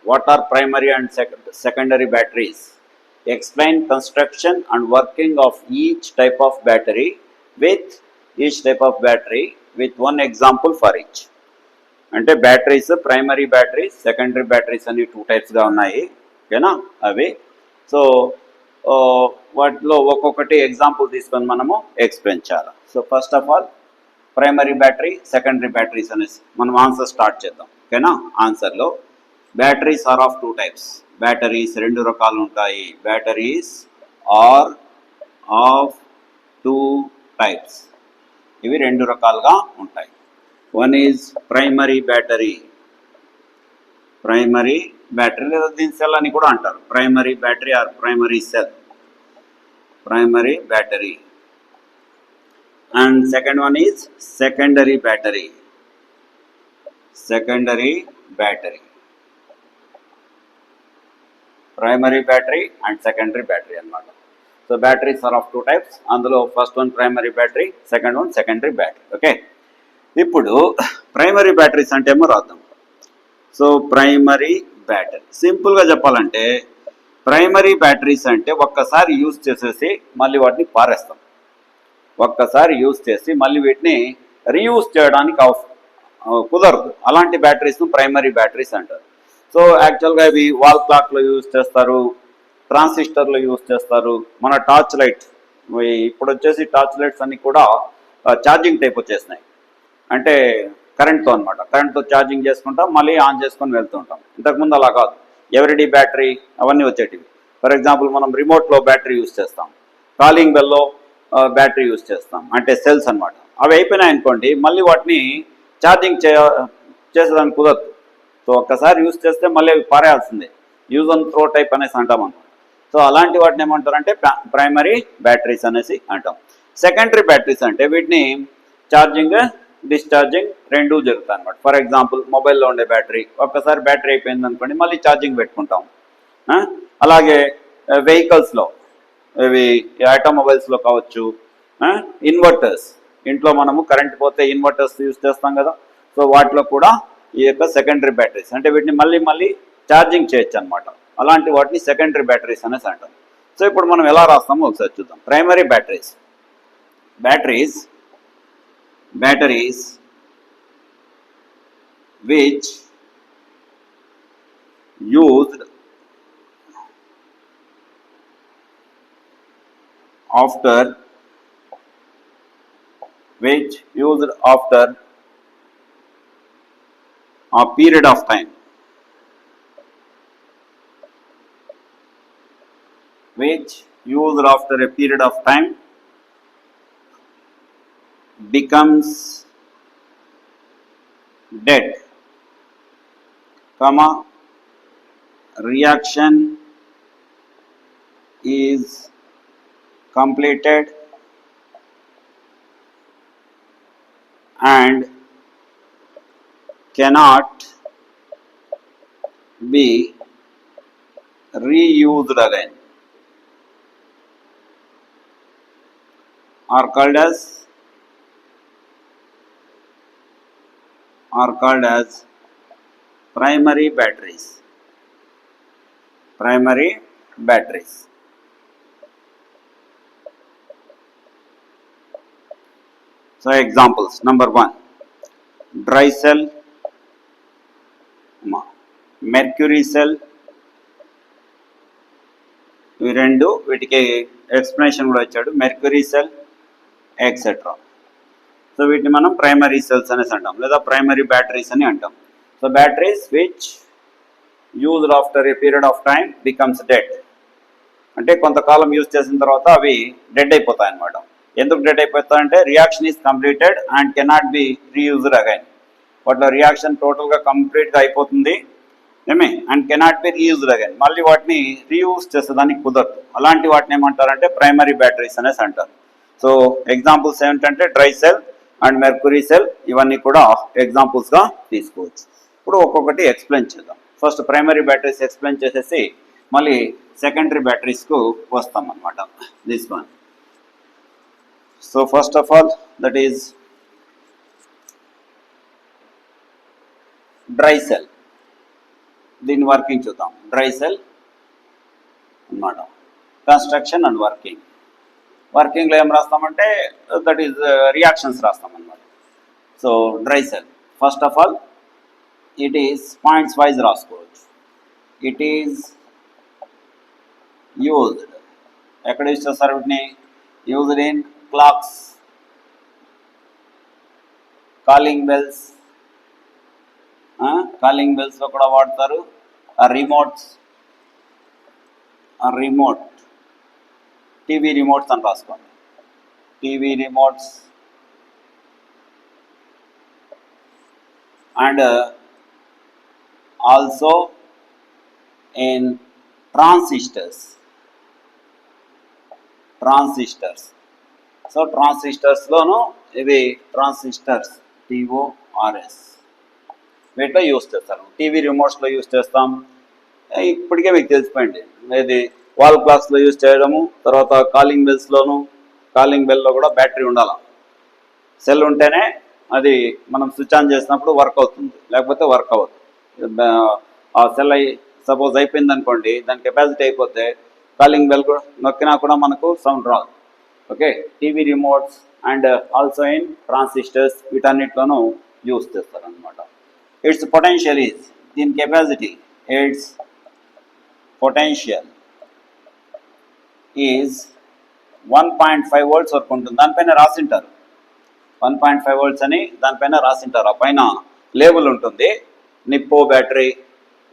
What are primary and secondary batteries? Explain construction and working of each type of battery with one example for each. అంటే batteries primary batteries secondary batteries అని 2 టైప్స్గా ఉన్నాయి, ఓకేనా? అవి so వాటిలో ఒక్కొక్కటి example తీసుకొని మనము ఎక్స్ప్లెయిన్ చేయాలి. So first of all primary battery secondary batteries అనేసి మనం ఆన్సర్ స్టార్ట్ చేద్దాం, ఓకేనా? ఆన్సర్లో batteries are of 2 types. Batteries 2 రకాలు ఉంటాయి. Batteries are of 2 types. ఇవి 2 రకాలుగా ఉంటాయి. వన్ ఈజ్ ప్రైమరీ బ్యాటరీ లేదా దీని సెల్ అని కూడా అంటారు. Primary battery or primary cell, primary battery. And second one is secondary battery primary battery and secondary battery అన్నమాట. So batteries are of 2 types. అందులో first one primary battery, second one secondary battery. Okay, ఇప్పుడు primary batteries అంటే ఏమో రాద్దాం. So primary battery సింపుల్గా చెప్పాలంటే primary batteries అంటే ఒక్కసారి యూజ్ చేసేసి మళ్ళీ వాటిని పారేస్తాం. ఒక్కసారి యూజ్ చేసి మళ్ళీ వీటిని రీయూజ్ చేయడానికి కుదరదు. అలాంటి బ్యాటరీస్ను ప్రైమరీ బ్యాటరీస్ అంటారు. సో యాక్చువల్గా ఇవి వాల్ క్లాక్లో యూజ్ చేస్తారు, ట్రాన్సిస్టర్లో యూజ్ చేస్తారు. మన టార్చ్ లైట్, ఇప్పుడు వచ్చేసి టార్చ్ లైట్స్ అన్నీ కూడా ఛార్జింగ్ టైప్ వచ్చేసినాయి. అంటే కరెంట్తో అనమాట. కరెంట్తో ఛార్జింగ్ చేసుకుంటాం, మళ్ళీ ఆన్ చేసుకొని వెళ్తుంటాం. ఇంతకుముందు అలా కాదు, ఎవ్రీడే బ్యాటరీ అవన్నీ వచ్చేటివి. ఫర్ ఎగ్జాంపుల్ మనం రిమోట్లో బ్యాటరీ యూజ్ చేస్తాం, కాలింగ్ బెల్లో బ్యాటరీ యూజ్ చేస్తాం, అంటే సెల్స్ అనమాట. అవి అయిపోయినాయి అనుకోండి, మళ్ళీ వాటిని ఛార్జింగ్ చేసేదానికి కుదరదు. సో ఒక్కసారి యూజ్ చేస్తే మళ్ళీ అవి పారేయాల్సిందే. యూజ్ అండ్ త్రో టైప్ అనేసి అంటాం అన్నమాట. సో అలాంటి వాటిని ఏమంటారంటే ప్రైమరీ బ్యాటరీస్ అనేసి అంటాం. సెకండరీ బ్యాటరీస్ అంటే వీటిని ఛార్జింగ్ డిశ్చార్జింగ్ రెండూ జరుగుతాయి అనమాట. ఫర్ ఎగ్జాంపుల్ మొబైల్లో ఉండే బ్యాటరీ, ఒక్కసారి బ్యాటరీ అయిపోయింది అనుకోండి మళ్ళీ ఛార్జింగ్ పెట్టుకుంటాం. అలాగే వెహికల్స్లో, ఇవి ఆటోమొబైల్స్లో కావచ్చు, ఇన్వర్టర్స్, ఇంట్లో మనము కరెంట్ పోతే ఇన్వర్టర్స్ యూజ్ చేస్తాం కదా. సో వాటిలో కూడా ఈ యొక్క సెకండరీ బ్యాటరీస్ అంటే వీటిని మళ్ళీ ఛార్జింగ్ చేయొచ్చు అనమాట. అలాంటి వాటిని సెకండరీ బ్యాటరీస్ అనేసి అంటాం. సో ఇప్పుడు మనం ఎలా రాస్తామో ఒకసారి చూద్దాం. Primary batteries which used after a period of time, becomes dead, reaction is completed and cannot be reused again, are called as primary batteries. So examples, number 1, dry cell, mercury cell. ఇవి రెండు, వీటికి explanation కూడా ఇచ్చాడు, mercury cell etcetera. So వీటిని మనం primary cells అనేసి అంటాం, లేదా ప్రైమరీ బ్యాటరీస్ అని అంటాం. So batteries which used after a period of time becomes dead, అంటే కొంతకాలం యూజ్ చేసిన తర్వాత అవి డెడ్ అయిపోతాయి అన్నమాట. ఎందుకు డెడ్ అయిపోతాయంటే reaction is completed and cannot be reused again. వాటిలో రియాక్షన్ టోటల్గా కంప్లీట్గా అయిపోతుంది and cannot be reused again. మళ్ళీ వాటిని రీయూజ్ చేసేదానికి కుదరదు. అలాంటి వాటిని ఏమంటారంటే ప్రైమరీ బ్యాటరీస్ అనేసి అంటారు. సో ఎగ్జాంపుల్స్ ఏమిటంటే dry cell and mercury cell, ఇవన్నీ కూడా ఎగ్జాంపుల్స్గా తీసుకోవచ్చు. ఇప్పుడు ఒక్కొక్కటి ఎక్స్ప్లెయిన్ చేద్దాం. ఫస్ట్ ప్రైమరీ బ్యాటరీస్ ఎక్స్ప్లెయిన్ చేసేసి మళ్ళీ సెకండరీ బ్యాటరీస్కు వస్తాం అన్నమాట. This one. So first of all that is dry cell. దీని వర్కింగ్ చూద్దాం. డ్రై సెల్ అన్నమాట. కన్స్ట్రక్షన్ అండ్ వర్కింగ్లో ఏం రాస్తామంటే దట్ ఈస్ రియాక్షన్స్ రాస్తాం అన్నమాట. So dry cell first of all it is points wise రాసుకోవచ్చు. ఇట్ ఈజ్ యూజ్డ్, ఎక్కడ యూజ్ చేస్తారు వీటిని? Used in clocks, calling bells, calling బెల్స్లో కూడా వాడతారు. రిమోట్ టీవీ రిమోట్స్ అని రాసుకోండి. TV remotes and also in transistors. So ట్రాన్సిస్టర్స్లోనూ ఇవి ట్రాన్సిస్టర్స్ TORS వీటిలో యూస్ చేస్తారు. టీవీ రిమోట్స్లో యూస్ చేస్తాం. ఇప్పటికే మీకు తెలిసిపోయింది ఇది వాల్ క్లాక్స్లో యూజ్ చేయడము. తర్వాత కాలింగ్ బెల్స్లోను, కాలింగ్ బెల్లో కూడా బ్యాటరీ ఉండాలి. సెల్ ఉంటేనే అది మనం స్విచ్ ఆన్ చేసినప్పుడు వర్క్ అవుతుంది, లేకపోతే వర్క్ అవ్వదు. ఆ సెల్ సపోజ్ అయిపోయింది అనుకోండి, దాని కెపాసిటీ అయిపోతే కాలింగ్ బెల్ కూడా నొక్కినా కూడా మనకు సౌండ్ రాదు. Okay, TV remotes and also in transistors వీటన్నిటిలోనూ యూస్ చేస్తారు అనమాట. ఇట్స్ పొటెన్షియల్ ఈజ్, దీని capacity, it's potential is 1.5 volts వరకు ఉంటుంది. దానిపైన రాసింటారు 1.5 volts అని, దానిపైన రాసింటారు. ఆ పైన లేబుల్ ఉంటుంది. నిప్పో బ్యాటరీ,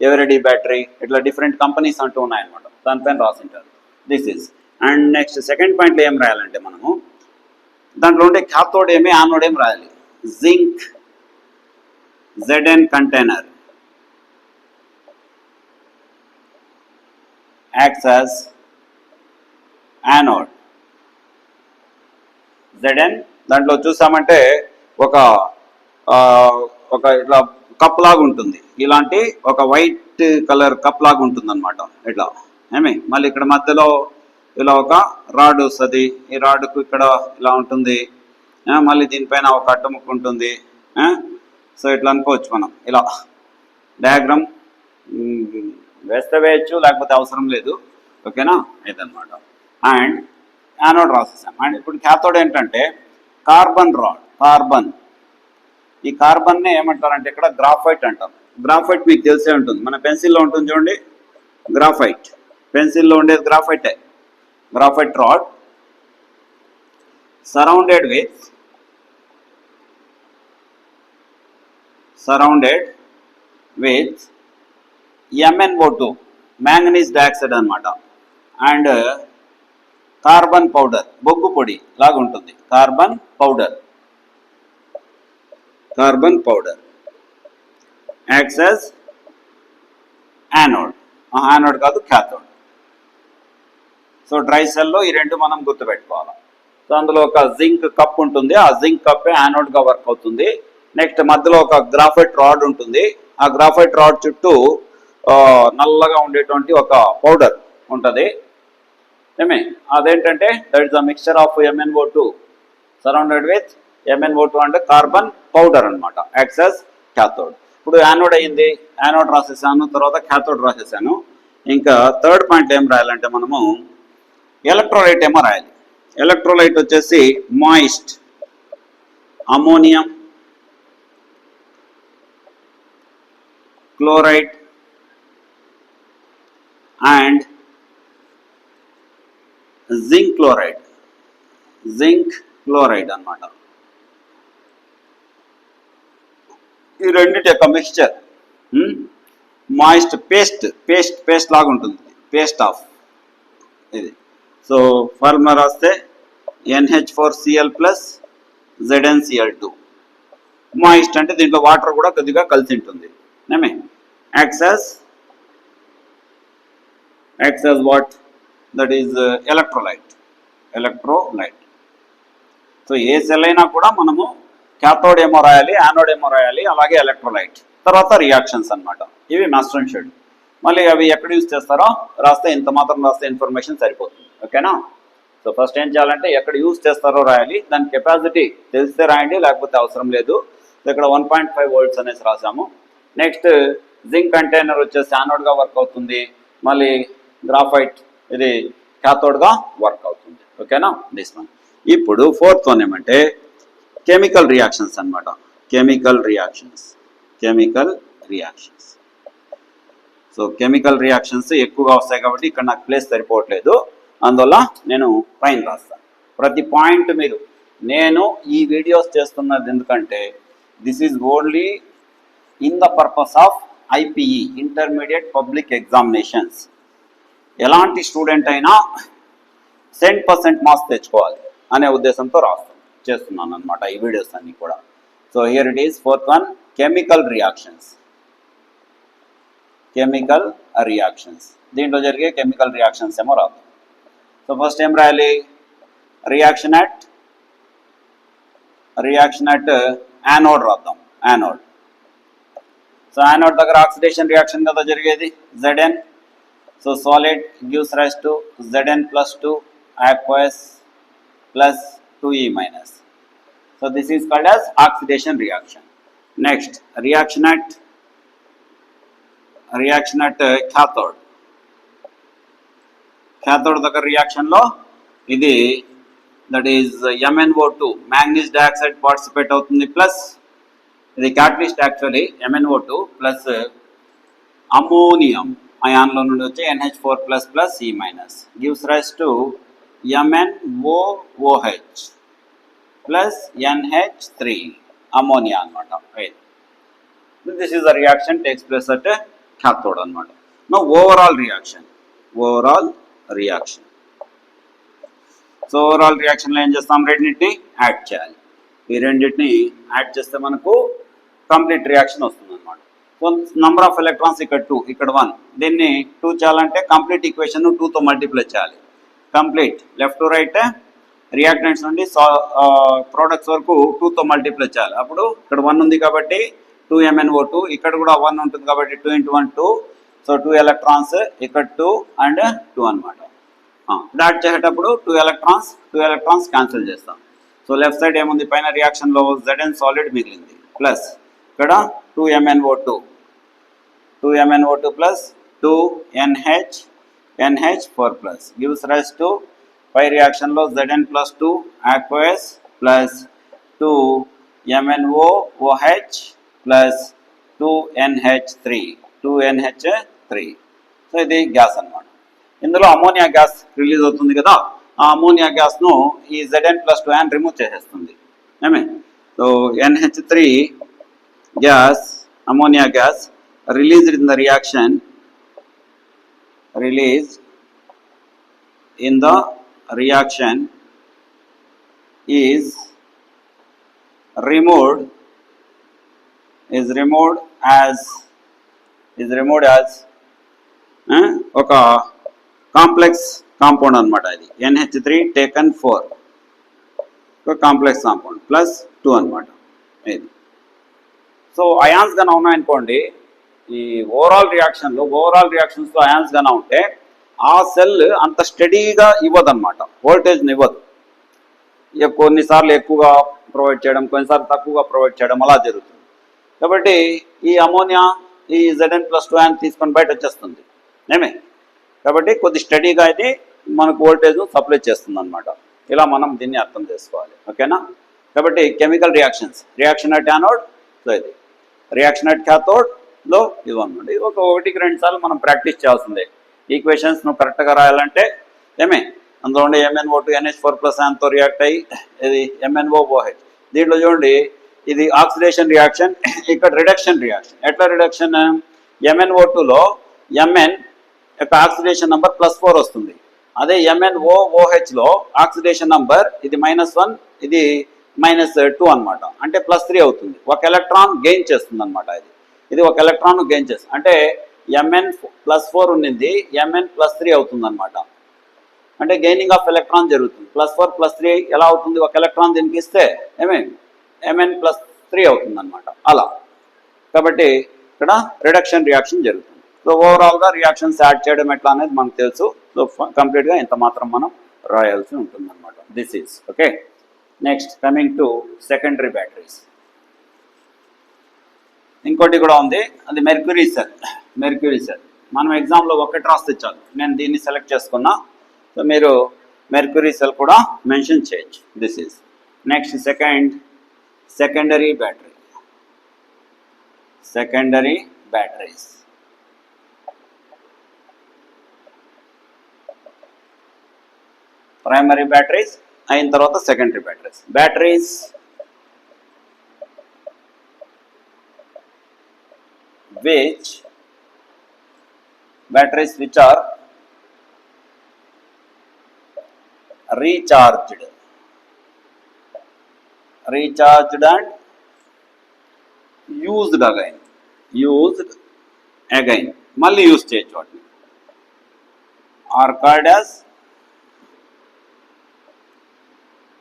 ఎవరెడీ బ్యాటరీ, ఇట్లా డిఫరెంట్ కంపెనీస్ అంటూ ఉన్నాయన్నమాట. దానిపైన రాసింటారు. This is. And next second పాయింట్లో ఏం రాయాలంటే మనము దాంట్లో ఉండే క్యాథోడ్ ఏమి, యానోడ్ ఏమి రాయాలి. Zinc Zn container acts as anode. Zn దాంట్లో చూసామంటే ఒక ఇట్లా కప్ లాగా ఉంటుంది. ఇలాంటి ఒక వైట్ కలర్ కప్ లాగా ఉంటుంది అనమాట. ఇట్లా మళ్ళీ ఇక్కడ మధ్యలో ఇలా ఒక రాడ్ వస్తుంది. ఈ రాడ్కు ఇక్కడ ఇలా ఉంటుంది. మళ్ళీ దీనిపైన ఒక అట్టముక్క ఉంటుంది. సో ఇట్లా అనుకోవచ్చు మనం. ఇలా డయాగ్రామ్ వేస్తే వేయచ్చు, లేకపోతే అవసరం లేదు. ఓకేనా, ఇదన్నమాట. అండ్ యానోడ్ రాసేసాం. అండ్ ఇప్పుడు క్యాథోడ్ ఏంటంటే కార్బన్ రాడ్. ఈ కార్బన్నే ఏమంటారంటే ఇక్కడ గ్రాఫైట్ అంటాం. గ్రాఫైట్ మీకు తెలిసే ఉంటుంది, మన పెన్సిల్లో ఉంటుంది చూడండి. గ్రాఫైట్ పెన్సిల్లో ఉండేది గ్రాఫైటే. Graphite rod surrounded with MnO2 manganese dioxide అనమాట. అండ్ కార్బన్ పౌడర్, బొగ్గు పొడి లాగా ఉంటుంది. Carbon powder acts as anode కాదు, క్యాథోడ్. సో డ్రై సెల్లో ఈ రెండు మనం గుర్తుపెట్టుకోవాలి. సో అందులో ఒక జింక్ కప్ ఉంటుంది. ఆ జింక్ కప్ యానోడ్గా వర్క్ అవుతుంది. నెక్స్ట్ మధ్యలో ఒక గ్రాఫైట్ రాడ్ ఉంటుంది. ఆ గ్రాఫైట్ రాడ్ చుట్టూ నల్లగా ఉండేటువంటి ఒక పౌడర్ ఉంటుంది. అదేంటంటే that is the mixture of MnO2 surrounded with MnO2 అంటే కార్బన్ పౌడర్ అనమాట. Access cathode. ఇప్పుడు యానోడ్ అయింది, యానోడ్ రాసేసాను, తర్వాత క్యాథోడ్ రాసేసాను. ఇంకా థర్డ్ పాయింట్ ఏం రాయాలంటే మనము ఎలక్ట్రోలైట్ ఏమో రాయాలి. ఎలక్ట్రోలైట్ వచ్చేసి moist ammonium chloride and zinc chloride అన్నమాట. ఈ రెండింటి యొక్క మిక్స్చర్ మాయిస్ట్ పేస్ట్ లాగా ఉంటుంది. పేస్ట్ ఆఫ్ ఇది. సో ఫార్ములా రాస్తే NH4Cl + ZnCl2. మాయిస్ట్ అంటే దీంట్లో వాటర్ కూడా కొద్దిగా కలిసి ఉంటుంది. Acts as what? That is electrolyte. So A cell అయినా కూడా మనము క్యాథోడ్ ఏమో రాయాలి, యానోడ్ ఏమో రాయాలి, అలాగే ఎలక్ట్రోలైట్. తర్వాత రియాక్షన్స్ అన్నమాట. ఇవి మాస్టర్ అండ్ షెడ్. మళ్ళీ అవి ఎక్కడ యూజ్ చేస్తారో రాస్తే ఇంత మాత్రం రాస్తే ఇన్ఫర్మేషన్ సరిపోతుంది. ఓకేనా. సో ఫస్ట్ ఏం చేయాలంటే ఎక్కడ యూజ్ చేస్తారో రాయాలి. దాని కెపాసిటీ తెలిస్తే రాయండి, లేకపోతే అవసరం లేదు. సో ఇక్కడ 1.5 volts అనేసి రాసాము. నెక్స్ట్ జింక్ కంటైనర్ వచ్చేసి యానోడ్గా వర్క్ అవుతుంది, మళ్ళీ గ్రాఫైట్ ఇది క్యాథోడ్గా వర్క్ అవుతుంది. ఓకేనా, దిస్ వన్. ఇప్పుడు ఫోర్త్ వన్ ఏమంటే కెమికల్ రియాక్షన్స్ అన్నమాట. Chemical reactions. So chemical reactions ఎక్కువగా వస్తాయి కాబట్టి ఇక్కడ నాకు ప్లేస్ సరిపోవట్లేదు, అందువల్ల నేను పైన రాస్తాను. ప్రతి పాయింట్ మీరు, నేను ఈ వీడియోస్ చేస్తున్నది ఎందుకంటే this is only in the purpose of IPE, intermediate public examinations. ఎలాంటి స్టూడెంట్ అయినా 100% మార్క్స్ తెచ్చుకోవాలి అనే ఉద్దేశంతో చేస్తున్నాను అనమాట ఈ వీడియోస్ అన్నీ కూడా. So here it is fourth one, chemical reactions. దీంట్లో జరిగే కెమికల్ రియాక్షన్స్ ఏమో రాదు. సో ఫస్ట్ ఏం రాయాలి, రియాక్షన్ అట్ యానోడ్ రాద్దాం. యానోడ్. సో యానోడ్ దగ్గర ఆక్సిడేషన్ రియాక్షన్ కదా జరిగేది, Zn. So solid gives rise to Zn+2 aqueous plus 2E minus. So this is called as oxidation reaction. Next, reaction at cathode. Cathode దగ్గర reaction లో ఇది that is MnO2, manganese dioxide participate అవుతుంది, plus ఇది catalyst actually MnO2 plus ammonium అయాన్లో నుండి వచ్చే NH4++E minus gives rise to MnOOH plus NH3 ammonia అనమాట. This is the reaction takes place at cathode అనమాట. No overall reaction. So overall రియాక్షన్లో ఏం చేస్తాం, రెండింటిని యాడ్ చేయాలి. ఈ రెండింటిని యాడ్ చేస్తే మనకు కంప్లీట్ రియాక్షన్ వస్తుంది అనమాట. సో నంబర్ ఆఫ్ ఎలక్ట్రాన్స్ ఇక్కడ 2, ఇక్కడ 1. దీన్ని 2 చేయాలంటే కంప్లీట్ ఈక్వేషన్ 2తో మల్టిప్లై చేయాలి. Complete left to right reactants నుండి ప్రోడక్ట్స్ వరకు 2తో మల్టిప్లై చేయాలి. అప్పుడు ఇక్కడ 1 ఉంది కాబట్టి 2MnO2, ఇక్కడ కూడా 1 ఉంటుంది కాబట్టి 2 × 1 2. సో 2 ఎలక్ట్రాన్స్, ఇక్కడ 2 అండ్ 2 అనమాట. యాడ్ చేసేటప్పుడు 2 ఎలక్ట్రాన్స్ క్యాన్సిల్ చేస్తాం. సో లెఫ్ట్ సైడ్ ఏముంది, పైన రియాక్షన్లో Zn సాలిడ్ మిగిలింది, ప్లస్ ఇక్కడ 2MnO2 plus 2NH4+ gives rise to పై రియాక్షన్లో Zn+2 aqueous plus 2MnOOH plus 2NH3. So ఇది గ్యాస్ అన్నమాట. ఇందులో అమోనియా గ్యాస్ రిలీజ్ అవుతుంది కదా, ఆ అమోనియా గ్యాస్ను ఈ Zn+2 రిమూవ్ చేసేస్తుంది. So NH3 gas, ammonia gas released in the reaction is removed as ఒక కాంప్లెక్స్ కాంపౌండ్ అనమాట. ఇది NH3 taken 4, ఒక కాంప్లెక్స్ కాంపౌండ్ ప్లస్ 2 అనమాట. ఇది సో అయాన్స్ గానే ఉన్నాయనుకోండి, ఈ ఓవరాల్ రియాక్షన్స్లో అయాన్స్ గానే ఉంటే ఆ సెల్ అంత స్టడీగా ఇవ్వదన్నమాట, వోల్టేజ్ని ఇవ్వదు. కొన్నిసార్లు ఎక్కువగా ప్రొవైడ్ చేయడం, కొన్నిసార్లు తక్కువగా ప్రొవైడ్ చేయడం అలా జరుగుతుంది. కాబట్టి ఈ అమోనియా ఈ Zn+2 తీసుకొని బయట వచ్చేస్తుంది. కాబట్టి కొద్ది స్టడీగా అయితే మనకు వోల్టేజ్ సప్లై చేస్తుంది అనమాట. ఇలా మనం దీన్ని అర్థం చేసుకోవాలి. ఓకేనా. కాబట్టి chemical reaction at anode, so ఇది రియాక్షన్ అట్ క్యాథోడ్లో ఇవన్నమాట. ఒక 1కి 2 సార్లు మనం ప్రాక్టీస్ చేయాల్సిందే. ఈక్వేషన్స్ నువ్వు కరెక్ట్గా రాయాలంటే అందులో ఉండే MnO2 NH4+తో రియాక్ట్ అయ్యి ఇది MnOOH. దీంట్లో చూడండి, ఇది ఆక్సిడేషన్ రియాక్షన్, ఇక్కడ రిడక్షన్ రియాక్షన్. ఎట్లా రిడక్షన్, MnO2లో Mn యొక్క ఆక్సిడేషన్ నంబర్ +4 వస్తుంది. అదే MnOOHలో ఆక్సిడేషన్ నంబర్ ఇది -1, ఇది -2 అనమాట. అంటే +3 అవుతుంది. ఒక ఎలక్ట్రాన్ గెయిన్ చేస్తుంది అనమాట. ఇది ఒక ఎలక్ట్రాన్ గెయిన్ చేస్తుంది. అంటే Mn+4 ఉన్నది Mn+3 అవుతుంది అనమాట. అంటే గెయినింగ్ ఆఫ్ ఎలక్ట్రాన్ జరుగుతుంది. +4+3 ఎలా అవుతుంది, ఒక ఎలక్ట్రాన్ దీనికి ఇస్తే Mn+3 అవుతుంది అనమాట. అలా కాబట్టి ఇక్కడ రిడక్షన్ రియాక్షన్ జరుగుతుంది. సో ఓవరాల్గా రియాక్షన్స్ యాడ్ చేయడం ఎట్లా అనేది మనకు తెలుసు. సో కంప్లీట్గా ఇంత మాత్రం మనం రాయాల్సి ఉంటుంది అనమాట. This is okay. Next coming to secondary batteries. ఇంకోటి కూడా ఉంది, అది మెర్క్యూరీ సెల్. మెర్క్యూరీ సెల్ మనం ఎగ్జామ్లో ఒకటి రాస్తే చాలు. నేను దీన్ని సెలెక్ట్ చేసుకున్నా. సో మీరు మెర్క్యూరీ సెల్ కూడా మెన్షన్ చేయొచ్చు. This is next secondary battery. Secondary batteries. Primary batteries అయిన తర్వాత secondary batteries. Batteries which are recharged and used again మళ్ళీ యూజ్ చేయొచ్చు వాటిని. Are called as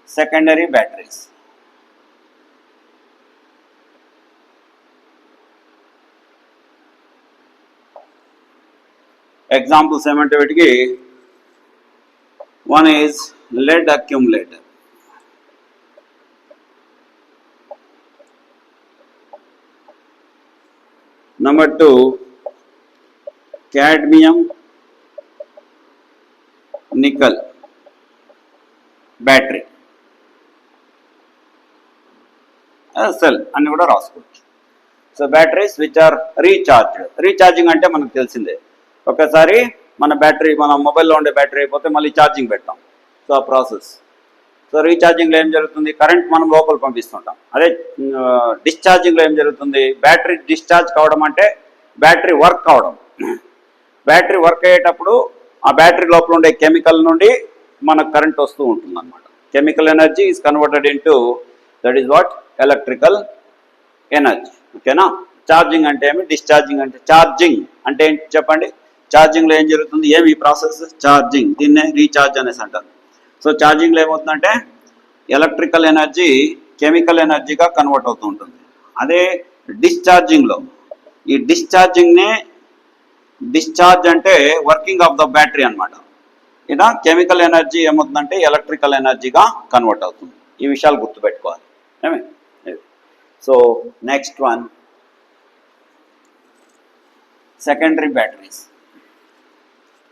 secondary batteries. Examples ఏమంటే వీటికి, one is lead accumulator. Number 2, cadmium nickel battery. Cell అన్ని కూడా రాసుకోవచ్చు. So batteries which are recharging అంటే మనకు తెలిసిందే. ఒకసారి మన బ్యాటరీ, మన మొబైల్లో ఉండే బ్యాటరీ అయిపోతే మళ్ళీ ఛార్జింగ్ పెడతాం. సో ఆ ప్రాసెస్. సో రీఛార్జింగ్లో ఏం జరుగుతుంది, కరెంట్ మనం లోపల పంపిస్తుంటాం. అదే డిశ్చార్జింగ్లో ఏం జరుగుతుంది, బ్యాటరీ డిశ్చార్జ్ కావడం అంటే బ్యాటరీ వర్క్ కావడం. బ్యాటరీ వర్క్ అయ్యేటప్పుడు ఆ బ్యాటరీ లోపల ఉండే కెమికల్ నుండి మనకు కరెంట్ వస్తూ ఉంటుంది అనమాట. Chemical energy is converted into, that is what, electrical energy. ఓకేనా. ఛార్జింగ్ అంటే ఏమి, డిశ్చార్జింగ్ అంటే, ఛార్జింగ్ అంటే ఏంటి చెప్పండి. ఛార్జింగ్లో ఏం జరుగుతుంది, ఏమి ప్రాసెస్, ఛార్జింగ్. దీన్నే రీఛార్జ్ అనేసి అంటారు. సో ఛార్జింగ్లో ఏమవుతుందంటే ఎలక్ట్రికల్ ఎనర్జీ కెమికల్ ఎనర్జీగా కన్వర్ట్ అవుతూ ఉంటుంది. అదే డిశ్చార్జింగ్లో, ఈ డిశ్చార్జింగ్నే, డిశ్చార్జ్ అంటే వర్కింగ్ ఆఫ్ ద బ్యాటరీ అనమాట. ఇలా కెమికల్ ఎనర్జీ ఏమవుతుందంటే ఎలక్ట్రికల్ ఎనర్జీగా కన్వర్ట్ అవుతుంది. ఈ విషయాలు గుర్తుపెట్టుకోవాలి. ఏమి. So next one, secondary batteries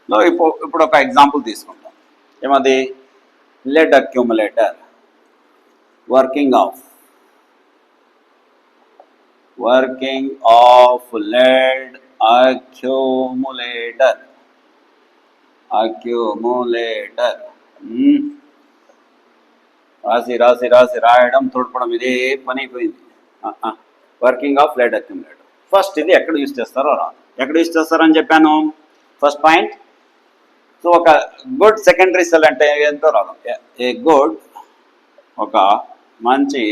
లో ఇప్పుడు ఒక ఎగ్జాంపుల్ తీసుకుంటాం. ఏమది, lead accumulator. working of lead accumulator. రాసి రాయడం, తుడపడం, ఇదే పని అయిపోయింది. Working of lead accumulator. First ఇది ఎక్కడ యూజ్ చేస్తారో రాదు. ఎక్కడ యూజ్ చేస్తారని చెప్పాను, ఫస్ట్ పాయింట్. సో ఒక గుడ్ సెకండరీ సెల్ అంటే ఎంతో రాదు. ఏ గుడ్, ఒక మంచి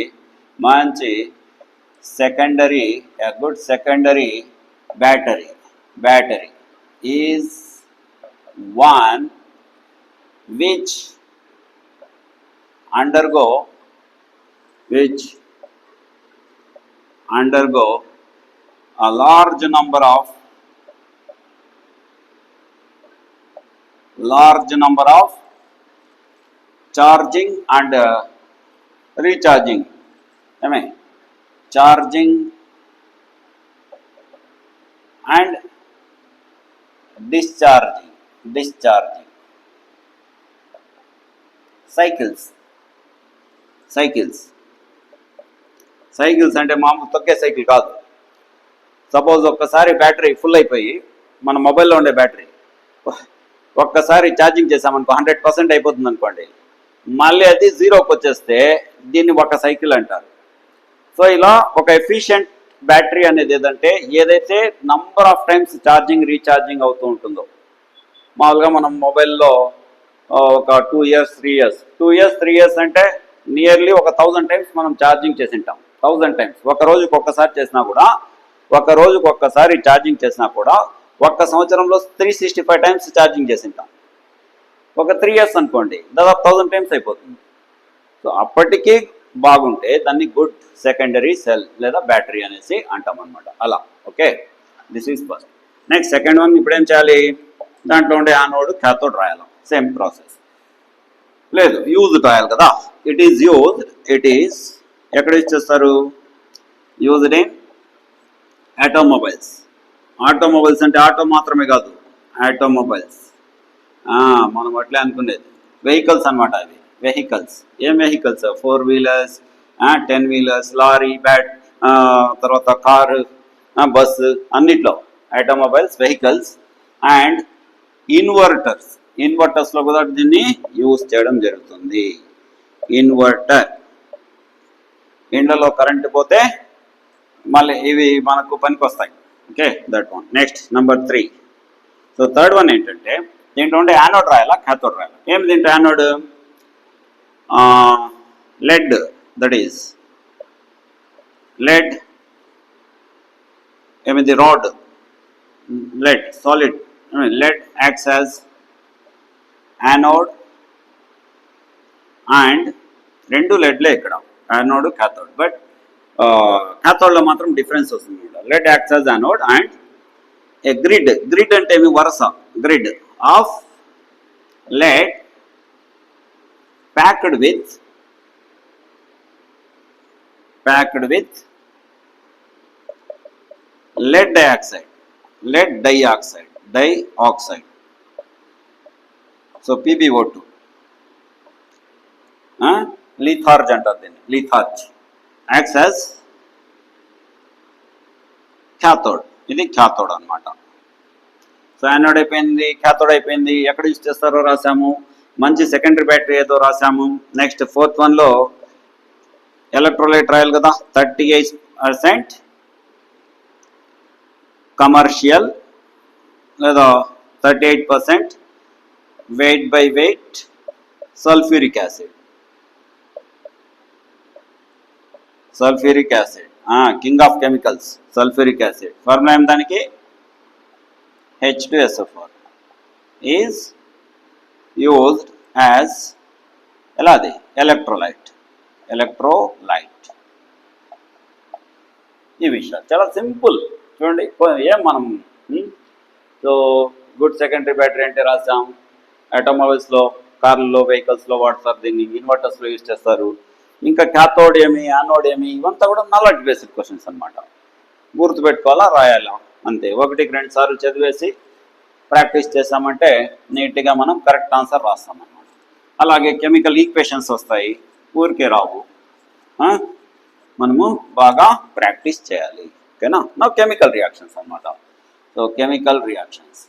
secondary, a good secondary battery is one which undergo a large number of charging and recharging. Charging and discharging cycles అంటే మామూలు తొక్కే సైకిల్ కాదు. సపోజ్ ఒక్కసారి బ్యాటరీ ఫుల్ అయిపోయి, మన మొబైల్లో ఉండే బ్యాటరీ ఒక్కసారి ఛార్జింగ్ చేసామనుకో 100% అయిపోతుంది అనుకోండి, మళ్ళీ అది జీరోకి వచ్చేస్తే దీన్ని ఒక సైకిల్ అంటారు. సో ఇలా ఒక ఎఫిషియెంట్ బ్యాటరీ అనేది ఏదైతే number of times charging recharging అవుతూ ఉంటుందో. మామూలుగా మనం మొబైల్లో ఒక 2 years 3 years అంటే నియర్లీ ఒక 1000 times మనం ఛార్జింగ్ చేసి ఉంటాం. 1000 times ఒక రోజుకి ఒక్కసారి చేసినా కూడా, ఒక్క సంవత్సరంలో 365 times ఛార్జింగ్ చేసి ఉంటాం. ఒక 3 years అనుకోండి, దాదాపు 1000 times అయిపోతుంది. సో అప్పటికీ బాగుంటే దాన్ని గుడ్ సెకండరీ సెల్ లేదా బ్యాటరీ అనేసి అంటాం అనమాట. అలా. Okay, this is first. Next second one, ఇప్పుడు ఏం చేయాలి, దాంట్లో ఉండే యానోడ్ క్యాథోడ్ రాయాలి. Same process. లేదు, యూజ్డ్ రాయాలి కదా. ఇట్ ఈజ్ ఎక్కడ యూజ్ చేస్తారు, యూజ్డ్ ఇన్ ఆటోమొబైల్స్. ఆటోమొబైల్స్ అంటే ఆటో మాత్రమే కాదు, ఆటోమొబైల్స్ మనం అట్లే అనుకునేది వెహికల్స్ అనమాట. అవి వెహికల్స్. ఏం వెహికల్స్? 4 వీలర్స్, 10 వీలర్స్, లారీ, తర్వాత కారు, బస్సు, అన్నిట్లో ఆటోమొబైల్స్, వెహికల్స్. And inverters. ఇన్వర్టర్స్లో కూడా దీన్ని యూజ్ చేయడం జరుగుతుంది. ఇన్వర్టర్. ఇండ్లలో కరెంటు పోతే మళ్ళీ ఇవి మనకు పనికి వస్తాయి. Okay, that one. Next number 3. So third one ఏంటంటే దీంట్లో ఉండే యానోడ్ రాయాలా, క్యాథోడ్ రాయాలా? ఏమి దీంట్లో anode? lead, that is lead, I mean the rod, lead, solid, lead acts as anode and రెండు leadలే ఇక్కడ, యానోడ్, క్యాథోడ్. బట్ క్యాథోడ్లో మాత్రం డిఫరెన్స్ వస్తుంది. lead acts as anode and a grid అంటే ఏమి? వరుస, grid of lead packed with lead dioxide. So PbO2. Litharge అంటారు దీన్ని, litharge acts as cathode. ఇది క్యాథోడ్ అనమాట. సో యానోడ్ అయిపోయింది, క్యాథోడ్ అయిపోయింది. ఎక్కడ యూజ్ చేస్తారో రాసాము. మంచి సెకండరీ బ్యాటరీ ఏదో రాసాము. నెక్స్ట్ 4th వన్లో ఎలక్ట్రోలైట్ రాయాలి కదా. 38% కమర్షియల్ లేదా 38% weight by weight sulphuric acid. King of chemicals sulphuric acid. Formula ఏం దానికి? H2SO4 is used as eladi electrolyte. ఈ విషయాలు చాలా సింపుల్ చూడండి. ఏం మనం సో గుడ్ సెకండరీ బ్యాటరీ అంటే రాసాం. ఆటోమొబైల్స్లో, కార్లలో, వెహికల్స్లో వాడతారు దీన్ని. ఇన్వర్టర్స్లో యూజ్ చేస్తారు. ఇంకా క్యాథోడ్ ఏమి, యానోడ్ ఏమి, ఇవంతా కూడా నాలెడ్జ్ బేసిక్ క్వశ్చన్స్ అనమాట. గుర్తుపెట్టుకోవాలా, రాయాలా, అంతే. 1-2 సార్లు చదివేసి ప్రాక్టీస్ చేసామంటే నీట్గా మనం కరెక్ట్ ఆన్సర్ రాస్తాం అన్నమాట. అలాగే కెమికల్ ఈక్వేషన్స్ వస్తాయి, ఊరికే రావు. మనము బాగా ప్రాక్టీస్ చేయాలి. ఓకేనా? నా కెమికల్ రియాక్షన్స్ అన్నమాట. సో కెమికల్ రియాక్షన్స్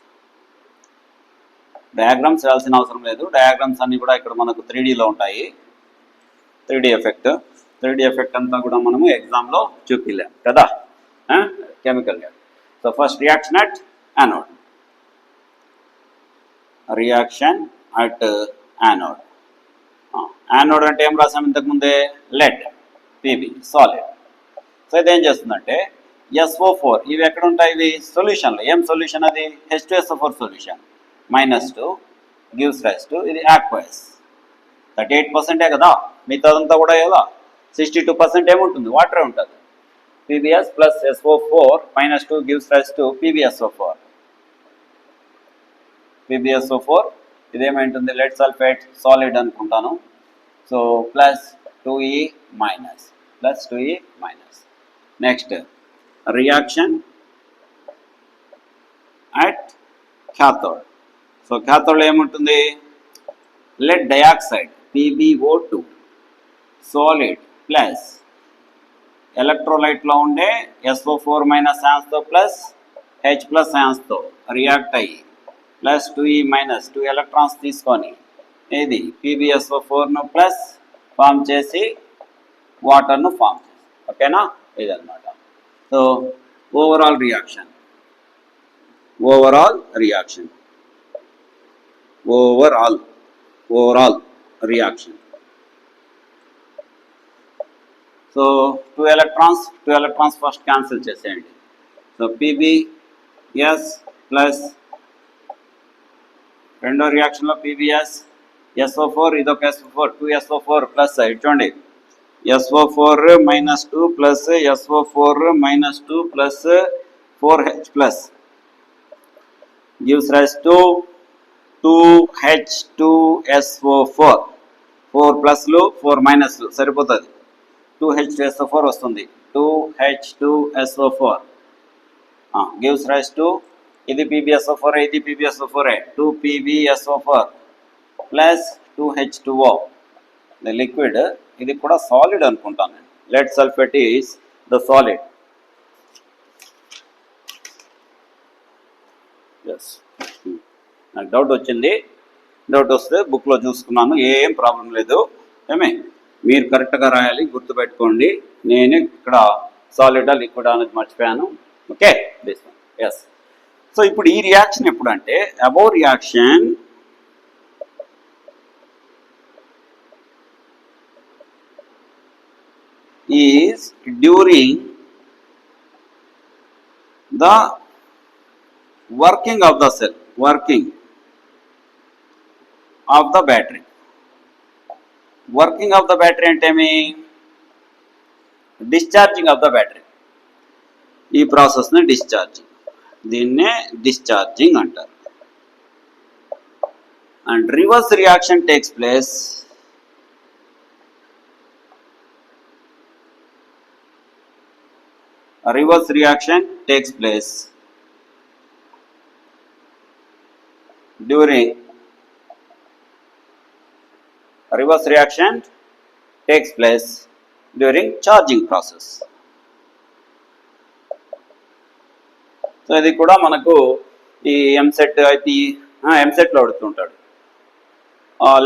డయాగ్రామ్స్ వేయాల్సిన అవసరం లేదు. డయాగ్రామ్స్ అన్నీ కూడా ఇక్కడ మనకు 3Dలో ఉంటాయి. 3D ఎఫెక్ట్ అంతా కూడా మనము ఎగ్జామ్లో చూపిలేం కదా. Chemical reaction. So first reaction at anode. Anode అంటే ఏం రాసాం ఇంతకుముందే? Lead, PB, solid. సో ఇదేం చేస్తుందంటే SO4 ఇవి ఎక్కడ ఉంటాయి? ఇవి సొల్యూషన్లో. ఏం సొల్యూషన్ అది? H2SO4 solution. -2 gives rise to ఇది ఆక్వస్. 38% కదా, మిగతాదంతా కూడా కదా 62% ఏముంటుంది? వాటరే ఉంటుంది. PbS plus SO4 -2 gives rise to PbSO4. ఇదేమైంటుంది? లెడ్ సల్ఫేట్, సాలిడ్ అనుకుంటాను. So +2E-. Next reaction at cathode. So క్యాథోడ్లో ఏముంటుంది? Lead dioxide PbO2 solid plus ఎలక్ట్రోలైట్లో ఉండే SO4- ఆన్స్తో ప్లస్ H+ ఆన్స్తో రియాక్ట్ అయ్యి +2E- 2 ఎలక్ట్రాన్స్ తీసుకొని ఇది PbSO4ను ప్లస్ ఫామ్ చేసి వాటర్ను ఫామ్ చేసి. ఓకేనా? ఇదన్నమాట. So overall reaction. So 2 electrons first cancel చేసేయండి. సో PbS ప్లస్ రెండో రియాక్షన్లో PbS SO4 ఇదొక SO4 2SO4 ప్లస్ చూడండి SO4 -2 plus SO4 -2 plus 4H plus gives rise to 2H2SO4. 4 ప్లస్లు 4 మైనస్లు సరిపోతుంది. 2H2SO4 వస్తుంది. 2H2SO4 గివ్స్ రైస్ టు ఇది PbSO4 ఇది PbSO4 2 PbSO4 plus 2H2O the liquid. ఇది కూడా సాలిడ్ అనుకుంటాను నేను. Lead sulphate is the solid. Yes, నాకు డౌట్ వచ్చింది. డౌట్ వస్తే బుక్లో చూసుకున్నాను, ఏం ప్రాబ్లం లేదు. మీరు కరెక్ట్గా రాయాలి, గుర్తుపెట్టుకోండి. నేను ఇక్కడ సాలిడా లిక్విడ్ అనేది మర్చిపోయాను. Okay, this one. Yes. So ఇప్పుడు ఈ రియాక్షన్ ఎప్పుడంటే above reaction is during the working of the cell, working of the battery. Working of the battery అంటే ఏమి? Discharging of the battery. ఈ ప్రాసెస్ని డిశ్చార్జింగ్, దీన్నే డిశ్చార్జింగ్ అంటారు. And reverse reaction takes place during reverse reaction takes place during charging process. So ఇది కూడా మనకు ఈ ఎంసెట్ అయితే ఎంసెట్లో అడుగుతుంటాడు.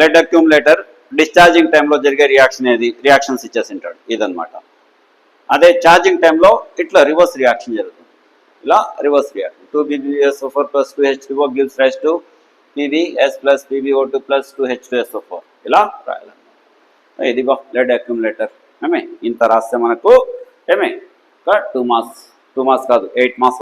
లెడ్ అక్యూములేటర్ డిశ్చార్జింగ్ టైంలో జరిగే రియాక్షన్ ఏది, రియాక్షన్స్ ఇచ్చేసి ఉంటాడు. ఇదనమాట. అదే ఛార్జింగ్ టైంలో ఇట్లా రివర్స్ రియాక్షన్ జరుగుతుంది. ఇలా reverse reaction 2PbSO4 plus 2H2O gives rise to PbS plus PbO2 plus 2H2SO4. ఇలా రాయాలన్నమాట. ఇదిగో లెడ్ అక్యూములేటర్. ఇంత రాస్తే మనకు 2 మార్క్స్ కాదు 8 మార్క్స్